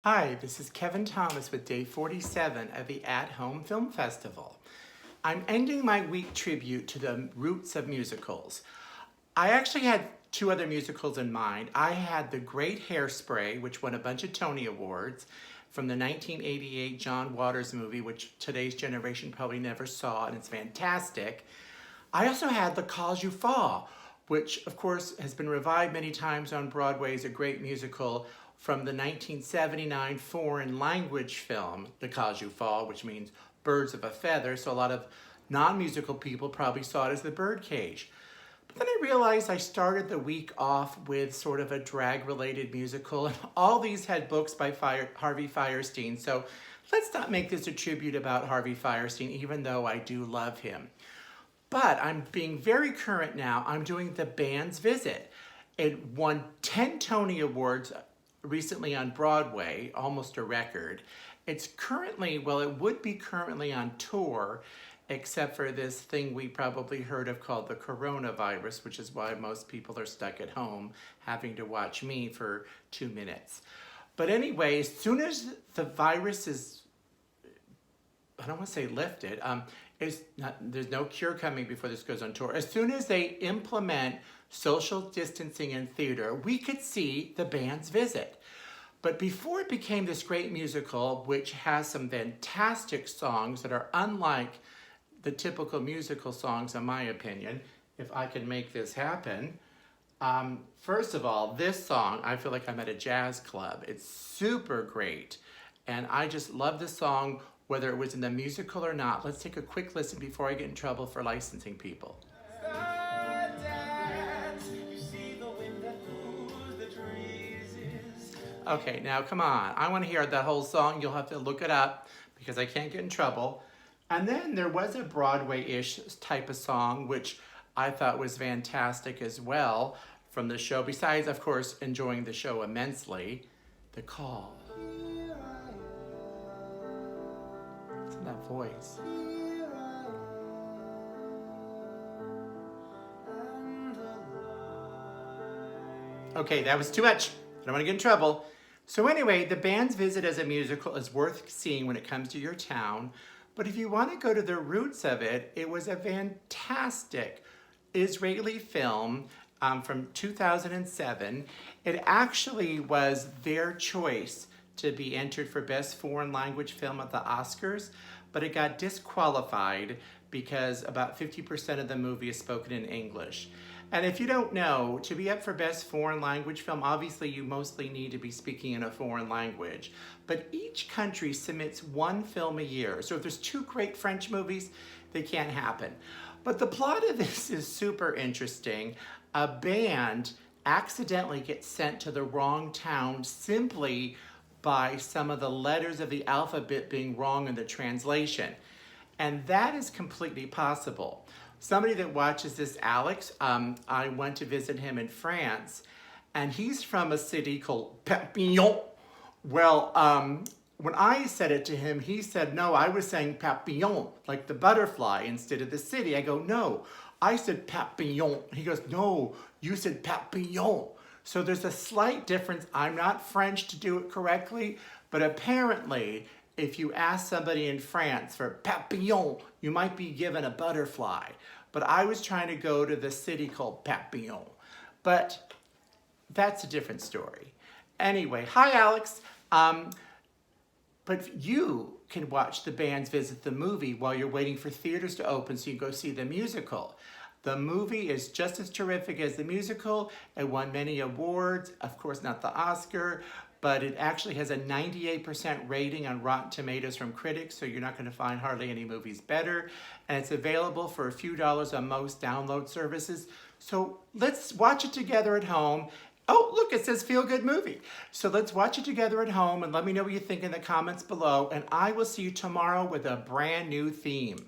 Hi, this is Kevin Thomas with day 47 of the At Home Film Festival. I'm ending my week tribute to the roots of musicals. I actually had two other musicals in mind. I had The Great Hairspray, which won a bunch of Tony Awards, from the 1988 John Waters movie, which today's generation probably never saw, and it's fantastic. I also had The Cause You Fall, which of course has been revived many times on Broadway as a great musical from the 1979 foreign language film, The Cause You Fall, which means birds of a feather. So a lot of non-musical people probably saw it as The Birdcage. But then I realized I started the week off with sort of a drag-related musical, and all these had books by Harvey Fierstein. So let's not make this a tribute about Harvey Fierstein, even though I do love him. But I'm being very current now. I'm doing The Band's Visit. It won 10 Tony Awards recently on Broadway, almost a record. It's currently, well, it would be currently on tour, except for this thing we probably heard of called the coronavirus, which is why most people are stuck at home having to watch me for 2 minutes. But anyway, as soon as the virus is, I don't want to say lifted, there's no cure coming before this goes on tour. As soon as they implement social distancing in theater, we could see The Band's Visit. But before it became this great musical, which has some fantastic songs that are unlike the typical musical songs, in my opinion, if I can make this happen. First of all, this song, I feel like I'm at a jazz club. It's super great. And I just love this song, whether it was in the musical or not. Let's take a quick listen before I get in trouble for licensing people. Okay, now come on. I want to hear that whole song. You'll have to look it up because I can't get in trouble. And then there was a Broadway-ish type of song, which I thought was fantastic as well from the show, besides, of course, enjoying the show immensely. The Call. Listen to that voice. Okay, that was too much. I don't want to get in trouble. So anyway, The Band's Visit as a musical is worth seeing when it comes to your town. But if you want to go to the roots of it, it was a fantastic Israeli film from 2007. It actually was their choice to be entered for Best Foreign Language Film at the Oscars, but it got disqualified because about 50% of the movie is spoken in English. And if you don't know, to be up for Best Foreign Language Film, obviously you mostly need to be speaking in a foreign language. But each country submits one film a year. So if there's two great French movies, they can't happen. But the plot of this is super interesting. A band accidentally gets sent to the wrong town simply by some of the letters of the alphabet being wrong in the translation. And that is completely possible. Somebody that watches this, Alex, I went to visit him in France, and he's from a city called Papillon. Well, when I said it to him, he said, no, I was saying papillon, like the butterfly instead of the city. I go, no, I said papillon. He goes, no, you said papillon. So there's a slight difference. I'm not French to do it correctly, but apparently, if you ask somebody in France for papillon, you might be given a butterfly. But I was trying to go to the city called Papillon. But that's a different story. Anyway, hi Alex. But you can watch The Band's Visit the movie while you're waiting for theaters to open so you can go see the musical. The movie is just as terrific as the musical. It won many awards, of course not the Oscar, but it actually has a 98% rating on Rotten Tomatoes from critics, so you're not going to find hardly any movies better. And it's available for a few dollars on most download services. So let's watch it together at home. Oh, look, it says Feel Good Movie. So let's watch it together at home and let me know what you think in the comments below. And I will see you tomorrow with a brand new theme.